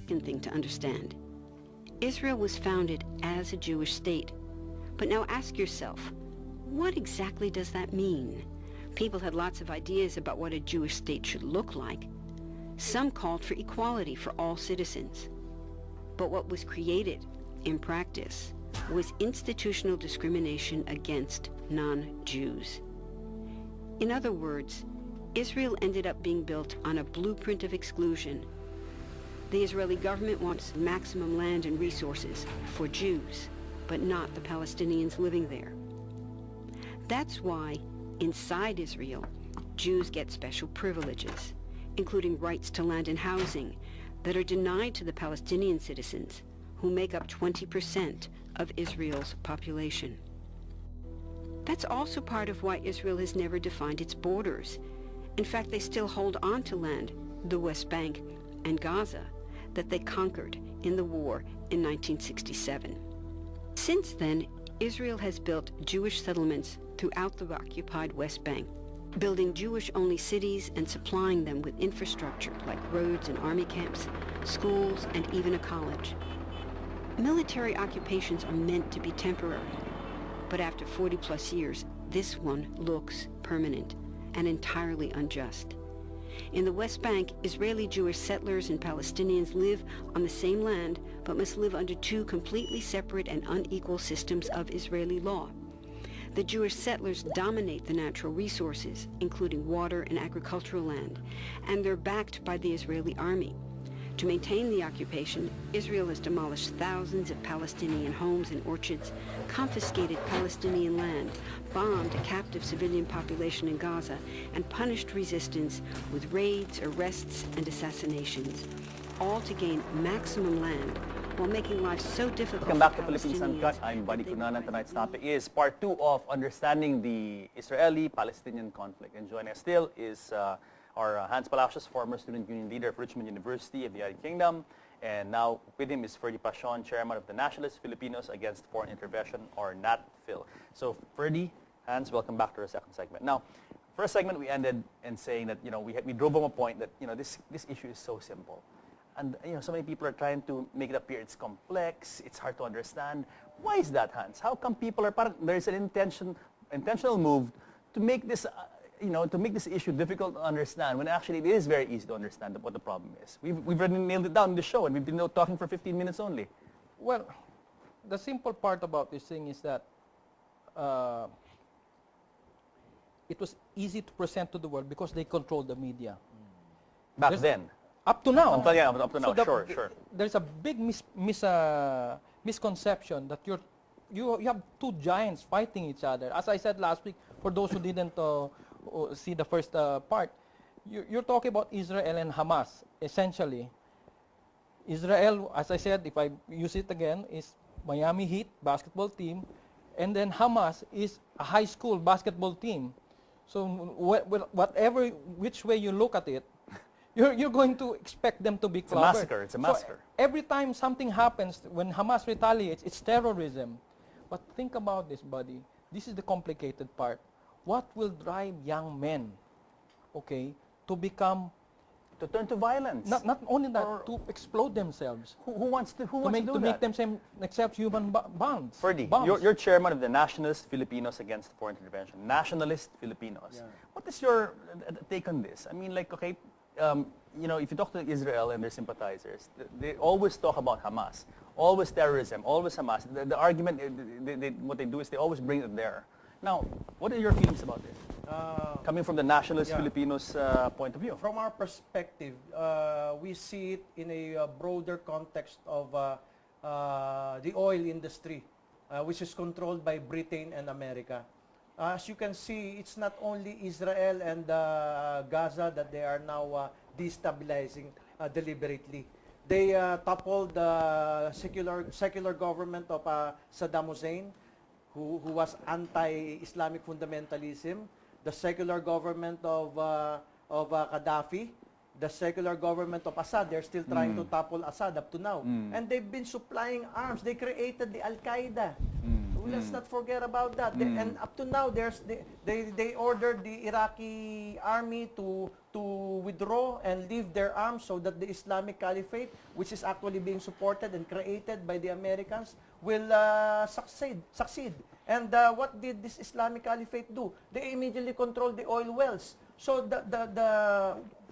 second thing to understand. Israel was founded as a Jewish state. But now ask yourself, what exactly does that mean? People had lots of ideas about what a Jewish state should look like. Some called for equality for all citizens. But what was created, in practice, was institutional discrimination against non-Jews. In other words, Israel ended up being built on a blueprint of exclusion. The Israeli government wants maximum land and resources for Jews, but not the Palestinians living there. That's why, inside Israel, Jews get special privileges, including rights to land and housing, that are denied to the Palestinian citizens, who make up 20% of Israel's population. That's also part of why Israel has never defined its borders. In fact, they still hold on to land, the West Bank and Gaza, that they conquered in the war in 1967. Since then, Israel has built Jewish settlements throughout the occupied West Bank, building Jewish-only cities and supplying them with infrastructure like roads and army camps, schools, and even a college. Military occupations are meant to be temporary, but after 40-plus years, this one looks permanent and entirely unjust. In the West Bank, Israeli Jewish settlers and Palestinians live on the same land, but must live under two completely separate and unequal systems of Israeli law. The Jewish settlers dominate the natural resources, including water and agricultural land, and they're backed by the Israeli army. To maintain the occupation, Israel has demolished thousands of Palestinian homes and orchards, confiscated Palestinian land, bombed a captive civilian population in Gaza, and punished resistance with raids, arrests, and assassinations, all to gain maximum land while making life so difficult. Welcome back to Philippines Uncut. I'm Buddy Cunanan. Tonight's topic is part 2 of understanding the Israeli-Palestinian conflict. And joining us still is our Hans Palacios, former student union leader of Richmond University of the United Kingdom. And now with him is Ferdy Pacion, chairman of the Nationalist Filipinos Against Foreign Intervention, or NATFIL. So Ferdy, Hans, welcome back to our second segment. Now, first segment we ended in saying that, we drove home a point that, this issue is so simple. And, so many people are trying to make it appear it's complex, it's hard to understand. Why is that, Hans? How come people are, there's an intentional move to make this, to make this issue difficult to understand when actually it is very easy to understand what the problem is. We've already nailed it down in the show and we've been talking for 15 minutes only. Well, the simple part about this thing is that it was easy to present to the world because they controlled the media. Back then? Up to now. Up to now, So sure. There's a big misconception that you have two giants fighting each other. As I said last week, for those who didn't see the first part, you're talking about Israel and Hamas, essentially. Israel, as I said, if I use it again, is Miami Heat basketball team, and then Hamas is a high school basketball team. So which way you look at it, you're going to expect them to be clobbered. It's a massacre. So every time something happens, when Hamas retaliates, it's terrorism. But think about this, buddy. This is the complicated part. What will drive young men, to become... To turn to violence. Not only that, to explode themselves. Who wants to do to make themselves accept human bonds. Ferdy, you're chairman of the Nationalist Filipinos Against Foreign Intervention. Nationalist Filipinos. Yeah. What is your take on this? I mean, if you talk to Israel and their sympathizers, they always talk about Hamas. Always terrorism, always Hamas. The argument, what they do is they always bring it there. Now, what are your feelings about this? Coming from the Nationalist Filipinos point of view. From our perspective, we see it in a broader context of the oil industry, which is controlled by Britain and America. As you can see, it's not only Israel and Gaza that they are now destabilizing deliberately. They toppled the secular government of Saddam Hussein, who was anti-Islamic fundamentalism, the secular government of Gaddafi, the secular government of Assad. They're still trying to topple Assad up to now. And they've been supplying arms. They created the Al-Qaeda. Let's not forget about that. And up to now, they ordered the Iraqi army to withdraw and leave their arms so that the Islamic Caliphate, which is actually being supported and created by the Americans, will succeed. And what did this Islamic Caliphate do? They immediately controlled the oil wells. So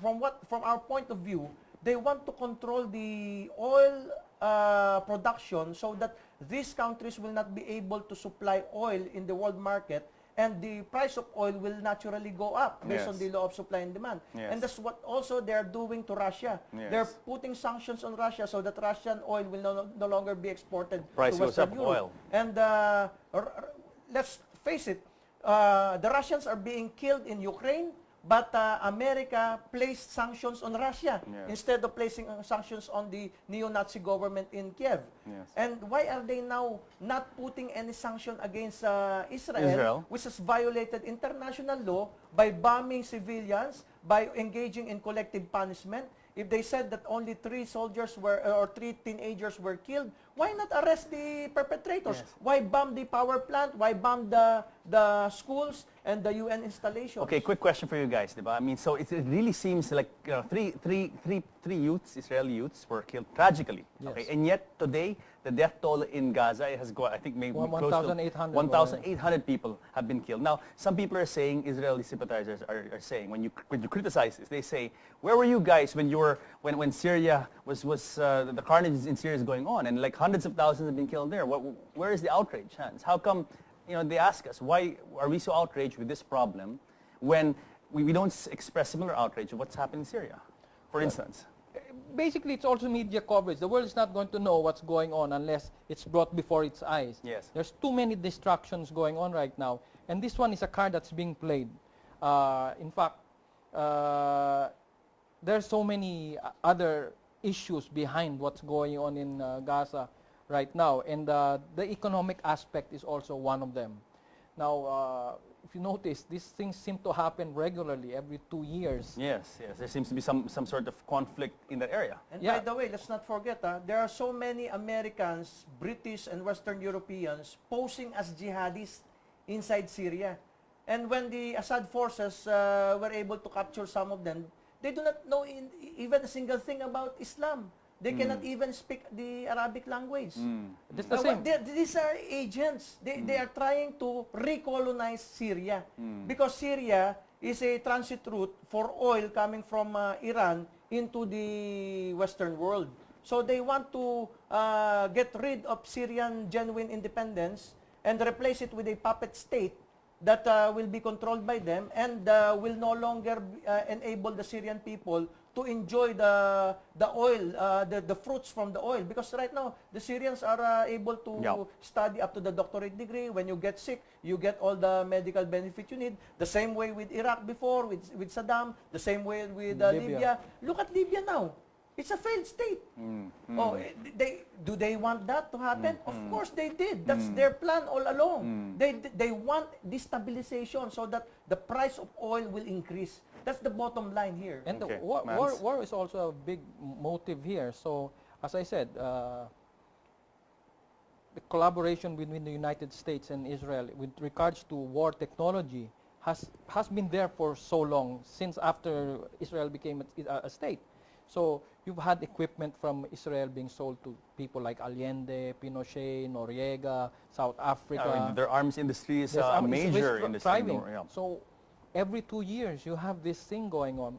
from our point of view, they want to control the oil production so that these countries will not be able to supply oil in the world market, and the price of oil will naturally go up based on the law of supply and demand. And that's what also they're doing to Russia. They're putting sanctions on Russia so that Russian oil will no longer be exported Price to goes Western up, Europe. oil. And let's face it, the Russians are being killed in Ukraine, but America placed sanctions on Russia instead of placing sanctions on the neo-Nazi government in Kiev. And why are they now not putting any sanction against Israel, which has violated international law by bombing civilians, by engaging in collective punishment? If they said that only 3 soldiers or 3 teenagers were killed, why not arrest the perpetrators? Why bomb the power plant? Why bomb the schools and the UN installations? Okay, quick question for you guys, diba? I mean, so it really seems like three youths, Israeli youths, were killed tragically. Okay, and yet today the death toll in Gaza has gone, I think maybe close to 1,800 people have been killed. Now, some people are saying, Israeli sympathizers are saying, when you criticize this, they say, where were you guys when when Syria was the carnage in Syria is going on, and like hundreds of thousands have been killed there? Where is the outrage, Hans? How come? They ask us, why are we so outraged with this problem when we don't express similar outrage of what's happening in Syria, for instance? Basically, it's also media coverage. The world is not going to know what's going on unless it's brought before its eyes. There's too many distractions going on right now, and this one is a card that's being played. In fact, there's so many other issues behind what's going on in Gaza right now, and the economic aspect is also one of them. Now, if you notice, these things seem to happen regularly every 2 years. Yes, there seems to be some sort of conflict in that area. And by the way, let's not forget, there are so many Americans, British, and Western Europeans posing as jihadists inside Syria. And when the Assad forces were able to capture some of them, they do not know even a single thing about Islam. They cannot even speak the Arabic language. That's the same. These are agents. They are trying to recolonize Syria because Syria is a transit route for oil coming from Iran into the Western world. So they want to get rid of Syrian genuine independence and replace it with a puppet state that will be controlled by them and will no longer enable the Syrian people to enjoy the oil, the fruits from the oil. Because right now, the Syrians are able to study up to the doctorate degree. When you get sick, you get all the medical benefit you need. The same way with Iraq before, with Saddam. The same way with Libya. Look at Libya now. It's a failed state. Oh, do they want that to happen? Of course they did. That's their plan all along. They want destabilization so that the price of oil will increase. That's the bottom line here. And the war is also a big motive here. So, as I said, the collaboration between the United States and Israel with regards to war technology has been there for so long, since after Israel became a state. So you've had equipment from Israel being sold to people like Allende, Pinochet, Noriega, South Africa. Their arms industry is a major industry. Thriving. So every 2 years you have this thing going on.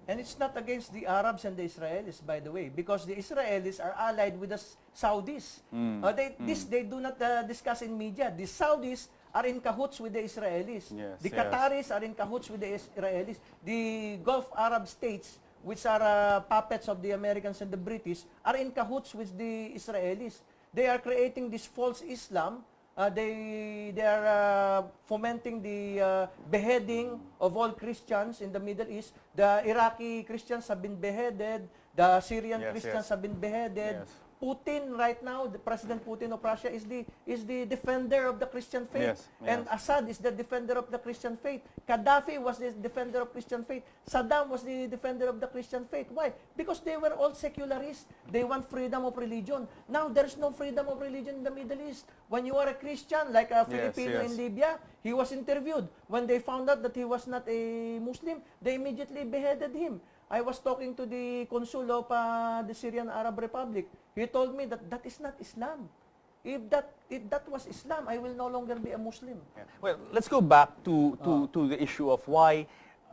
And it's not against the Arabs and the Israelis, by the way, because the Israelis are allied with the Saudis. They do not discuss in media. The Saudis are in cahoots with the Israelis. The Qataris are in cahoots with the Israelis. The Gulf Arab states, which are puppets of the Americans and the British, are in cahoots with the Israelis. They are creating this false Islam. They are fomenting the beheading of all Christians in the Middle East. The Iraqi Christians have been beheaded. The Syrian Christians have been beheaded. Putin right now, the President Putin of Russia is the defender of the Christian faith. Yes, And yes. Assad is the defender of the Christian faith. Gaddafi was the defender of Christian faith. Saddam was the defender of the Christian faith. Why? Because they were all secularists. They want freedom of religion. Now, there's no freedom of religion in the Middle East. When you are a Christian, like a Filipino in Libya, he was interviewed. When they found out that he was not a Muslim, they immediately beheaded him. I was talking to the consul of the Syrian Arab Republic. He told me that that is not Islam. If that was Islam, I will no longer be a Muslim. Yeah. Well, let's go back to the issue of why.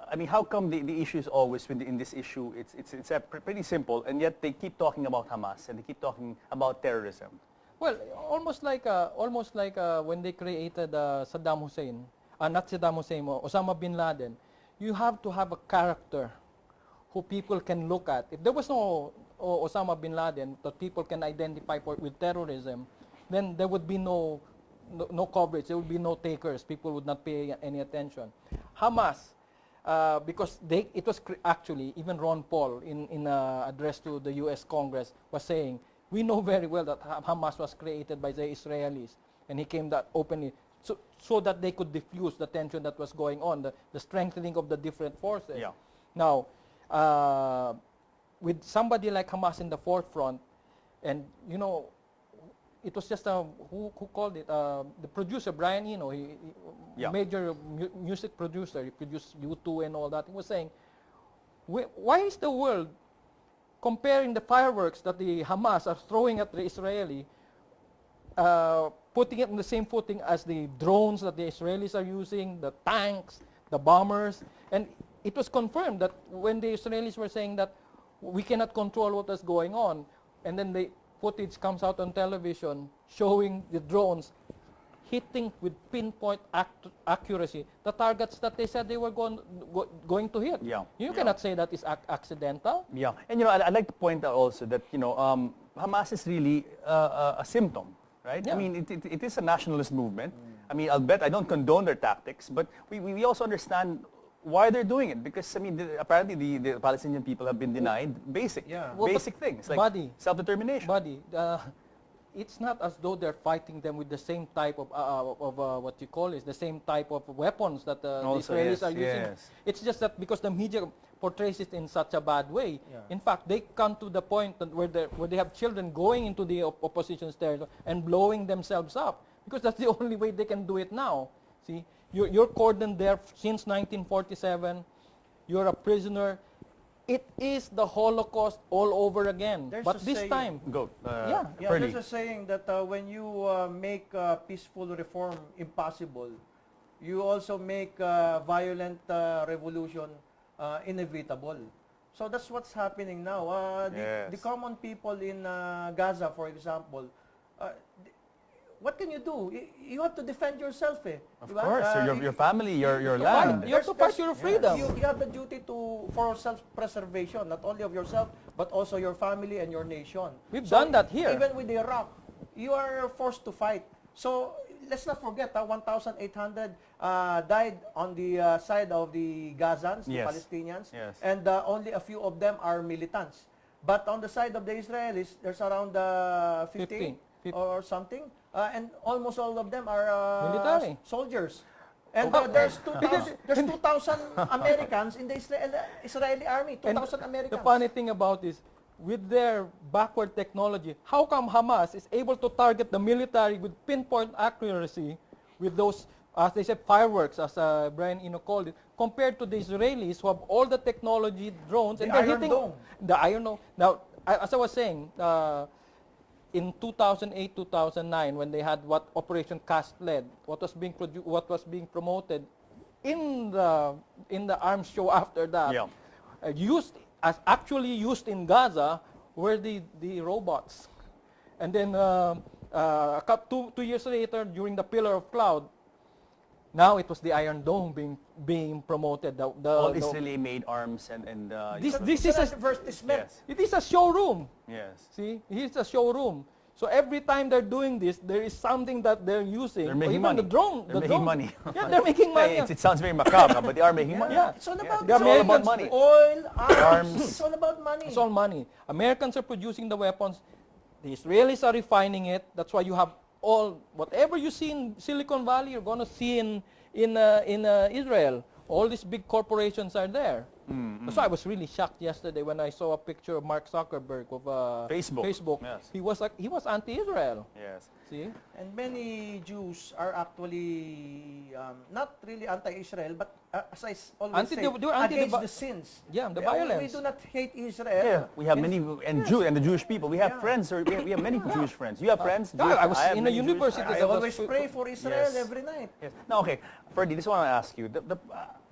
I mean, how come the issue is always in this issue? It's pretty simple, and yet they keep talking about Hamas and they keep talking about terrorism. Well, almost like when they created Saddam Hussein, not Saddam Hussein, Osama bin Laden. You have to have a character who people can look at. If there was no Osama bin Laden that people can identify with terrorism, then there would be no coverage. There would be no takers. People would not pay any attention. Hamas, because it was actually, even Ron Paul in an address to the U.S. Congress was saying, we know very well that Hamas was created by the Israelis, and he came that openly so that they could diffuse the tension that was going on, the strengthening of the different forces. Yeah. Now, with somebody like Hamas in the forefront, and it was just who called it, the producer Brian Eno, major music producer, he produced U2 and all that. He was saying, why is the world comparing the fireworks that the Hamas are throwing at the Israeli, putting it on the same footing as the drones that the Israelis are using, the tanks, the bombers? And it was confirmed that when the Israelis were saying that we cannot control what is going on, and then the footage comes out on television showing the drones hitting with pinpoint accuracy the targets that they said they were going to hit. Yeah. You cannot say that is accidental. Yeah, and I'd like to point out also that Hamas is really a symptom, right? Yeah. I mean, it is a nationalist movement. I mean, I'll bet I don't condone their tactics, but we also understand why they're doing it, because I mean, apparently the Palestinian people have been denied basic things like self-determination. It's not as though they're fighting them with the same type of the same type of weapons that the Israelis are using. Yes. It's just that because the media portrays it in such a bad way. Yeah. In fact, they come to the point that where they have children going into the opposition's territory and blowing themselves up, because that's the only way they can do it now. See, you're cordoned there since 1947. You're a prisoner. It is the Holocaust all over again. There's but a this saying- time, There's a saying that when you make peaceful reform impossible, you also make violent revolution inevitable. So that's what's happening now. The common people in Gaza, for example, what can you do? You have to defend yourself, Of diba? course, your family, your land. you have to fight your freedom. You have the duty for self-preservation, not only of yourself, but also your family and your nation. We've done that here. Even with Iraq, you are forced to fight. So let's not forget, 1,800 died on the side of the Gazans, the Palestinians, and only a few of them are militants. But on the side of the Israelis, there's around 15 or something, and almost all of them are military soldiers. And there's 2,000 Americans in the Israeli army, 2,000 Americans. The funny thing about this, with their backward technology, how come Hamas is able to target the military with pinpoint accuracy with those, as they said, fireworks, as Brian Eno called it, compared to the Israelis who have all the technology, drones, and they're hitting the Iron Dome. Now, as I was saying, in 2008, 2009, when they had what Operation Cast led, what was being promoted in the arms show after that, actually used in Gaza were the robots. And then 2 years later, during the Pillar of Cloud, now it was the Iron Dome being promoted. All Israeli-made arms and this is it is a showroom. Yes. See, it's a showroom. So every time they're doing this, there is something that they're using. They're making even money. The drone. They're making money. Yeah, they're making money. It sounds very macabre, but they are making money. Yeah. It's all about, The Americans, money. oil, arms. It's all about money. It's all money. Americans are producing the weapons. The Israelis are refining it. That's why you have whatever you see in Silicon Valley, you're going to see in Israel. All these big corporations are there. So I was really shocked yesterday when I saw a picture of Mark Zuckerberg of Facebook. Yes. He was anti-Israel. Yes. See? And many Jews are actually not really anti-Israel, but as I always say, They were anti against the sins. Yeah, the We violence. do not hate Israel. Yeah, we have many, and the Jewish people. We have friends, or we have many Jewish friends. You have friends? Yeah, I was have in a many Jewish university. friends. I always pray for Israel Yes. every night. Yes. Now, okay, Ferdy, this is what I want to ask you.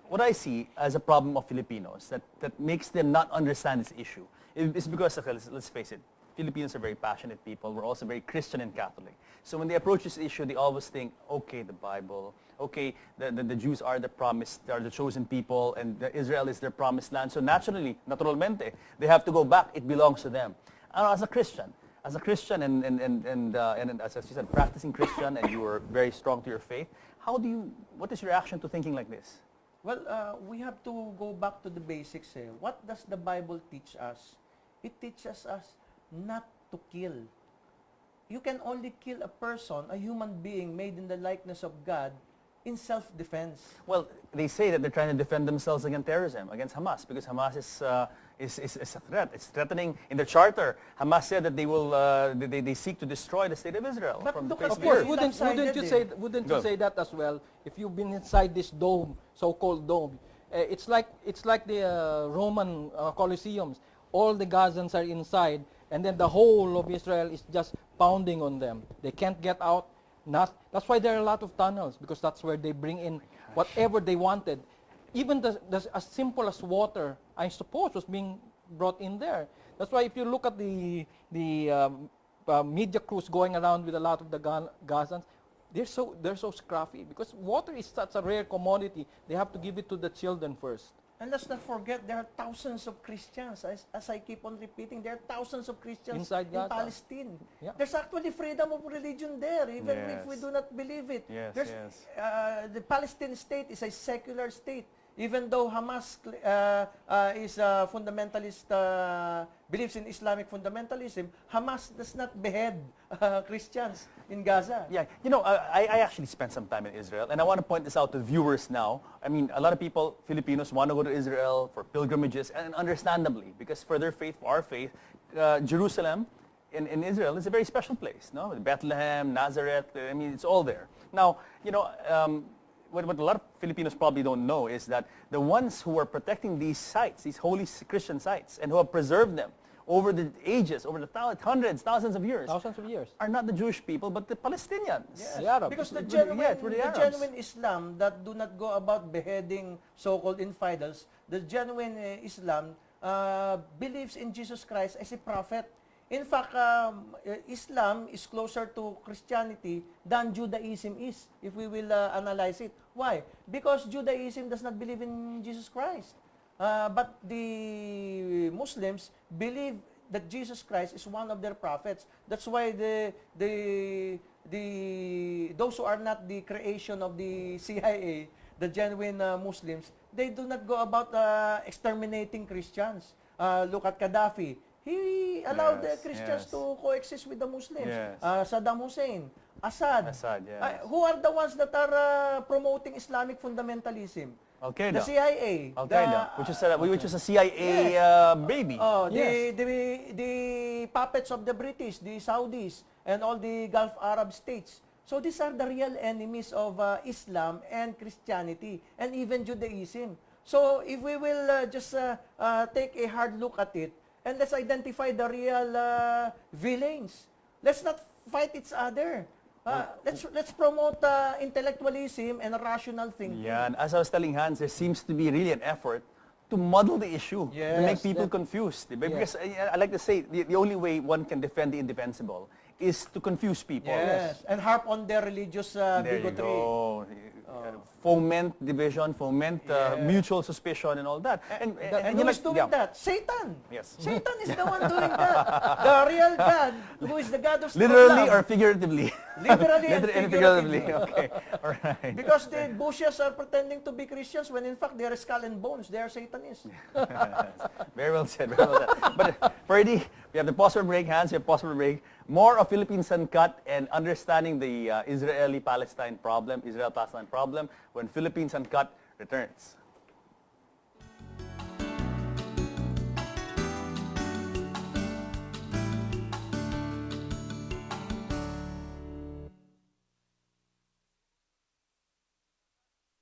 What I see as a problem of Filipinos that makes them not understand this issue is because, okay, let's face it, Filipinos are very passionate people. We're also very Christian and Catholic. So when they approach this issue, they always think, okay, the Bible, okay, the Jews are the promised, they are the chosen people, and Israel is their promised land. So naturalmente, they have to go back. It belongs to them. As a Christian, and as you said, practicing Christian, and you are very strong to your faith, what is your reaction to thinking like this? Well, we have to go back to the basics. What does the Bible teach us? It teaches us not to kill. You can only kill a person, a human being made in the likeness of God, in self-defense. Well, they say that they're trying to defend themselves against terrorism, against Hamas, because Hamas is a threat. It's threatening. In the charter, Hamas said that they seek to destroy the state of Israel. But from look the at face Of of the course, earth. wouldn't you say that as well? If you've been inside this dome, so-called dome, it's like the Roman Colosseums. All the Gazans are inside, and then the whole of Israel is just pounding on them. They can't get out. That's why there are a lot of tunnels, because that's where they bring in whatever they wanted. Even as simple as water, I suppose, was being brought in there. That's why if you look at the media crews going around with a lot of the Gazans, they're so scruffy, because water is such a rare commodity. They have to give it to the children first. And let's not forget, there are thousands of Christians. As I keep on repeating, there are thousands of Christians Inside in Gaza. Palestine. Yeah. There's actually freedom of religion there, even if we Yes. do not believe it. Yes, There's, yes. the Palestine state is a secular state. Even though Hamas is a fundamentalist, believes in Islamic fundamentalism, Hamas does not behead Christians in Gaza. Yeah, I actually spent some time in Israel, and I want to point this out to viewers now. I mean, a lot of people, Filipinos, want to go to Israel for pilgrimages, and understandably, because for their faith, for our faith, Jerusalem in Israel is a very special place, no? Bethlehem, Nazareth, I mean, it's all there. Now, what a lot of Filipinos probably don't know is that the ones who are protecting these sites, these holy Christian sites, and who have preserved them over the ages, over the hundreds, thousands of years, are not the Jewish people, but the Palestinians. Yes. The Arabs. Because the Arabs. genuine Islam that do not go about beheading so-called infidels, the genuine Islam believes in Jesus Christ as a prophet. In fact, Islam is closer to Christianity than Judaism is, if we will analyze it. Why? Because Judaism does not believe in Jesus Christ. But the Muslims believe that Jesus Christ is one of their prophets. That's why those who are not the creation of the CIA, the genuine Muslims, they do not go about exterminating Christians. Look at Gaddafi. He allowed the Christians to coexist with the Muslims. Yes. Saddam Hussein, Assad. Yes. Who are the ones that are promoting Islamic fundamentalism? Al-Qaeda. The CIA. Al-Qaeda, which is a CIA baby. Oh, Yes. the puppets of the British, the Saudis, and all the Gulf Arab states. So these are the real enemies of Islam and Christianity, and even Judaism. So if we will just take a hard look at it, and let's identify the real villains. Let's not fight each other. Let's promote intellectualism and rational thinking. Yeah, and as I was telling Hans, there seems to be really an effort to muddle the issue, to make people confused. Because I like to say, the only way one can defend the indefensible is to confuse people. Yes, and harp on their religious There you bigotry. go. foment division, foment mutual suspicion and all that. And you who is like- doing yeah. that? Satan. Yes. Satan is the one doing that. The real God, who is the God of Literally love. or figuratively? Literally and figuratively. Okay. All right. Because the Bushes are pretending to be Christians when in fact they are skull and bones. They are Satanists. Very well said, very well said. But Ferdy, we have the pause for break. Hans, we have pause for break. More of Philippines Uncut and understanding the Israeli-Palestine problem, Israel-Palestine problem when Philippines Uncut returns.